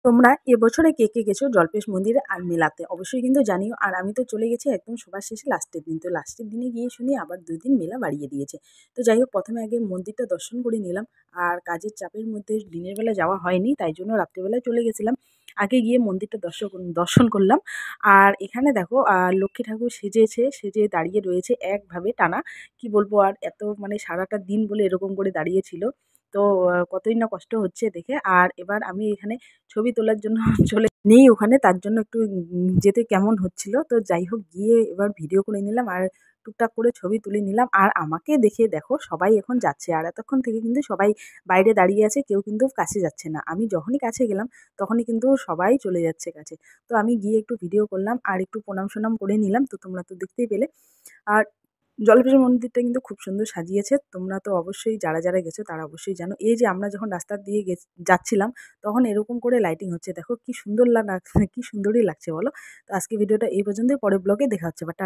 তোমরা এবছরে কে কে গেছো জল্পেশ মন্দিরে আর মেলাতে অবশ্যই কিন্তু জানিও। আর আমি তো চলে গেছি একদম সবার শেষে লাস্টের দিন। তো লাস্টের দিনে গিয়ে শুনি আবার ২ দিন মেলা বাড়িয়ে দিয়েছে। তো যাই হোক, প্রথমে আগে মন্দিরটা দর্শন করে নিলাম। আর কাজের চাপের মধ্যে দিনের বেলা যাওয়া হয়নি, তাই জন্য রাত্রিবেলায় চলে গেছিলাম। আগে গিয়ে মন্দিরটা দর্শন করলাম। আর এখানে দেখো লক্ষ্মী ঠাকুর সেজে দাঁড়িয়ে রয়েছে একভাবে টানা। কি বলবো আর, এত মানে সারাটা দিন বলে এরকম করে দাঁড়িয়েছিল। তো কতই না কষ্ট হচ্ছে দেখে। আর এবার আমি এখানে ছবি তোলার জন্য চলে নেই ওখানে, তার জন্য একটু যেতে কেমন হচ্ছিল। তো যাই হোক, গিয়ে এবার ভিডিও করে নিলাম আর টুকটাক করে ছবি তুলে নিলাম। আর আমাকে দেখে দেখো সবাই এখন যাচ্ছে। আর এতক্ষণ থেকে কিন্তু সবাই বাইরে দাঁড়িয়ে আছে, কেউ কিন্তু কাছে যাচ্ছে না। আমি যখনই কাছে গেলাম তখনই কিন্তু সবাই চলে যাচ্ছে কাছে। তো আমি গিয়ে একটু ভিডিও করলাম আর একটু প্রণাম সনাম করে নিলাম। তো তোমরা তো দেখতেই পেলে। আর জলপেশ মন্দিরটা কিন্তু খুব সুন্দর সাজিয়েছে। তোমরা তো অবশ্যই যারা গেছো তারা অবশ্যই জানো। এই যে আমরা যখন রাস্তা দিয়ে যাচ্ছিলাম, তখন এরকম করে লাইটিং হচ্ছে। দেখো কি সুন্দর কি সুন্দরই লাগছে বলো। তো আজকে ভিডিওটা এই পর্যন্তই। পরের ব্লগে দেখা হচ্ছে। বা টাটা।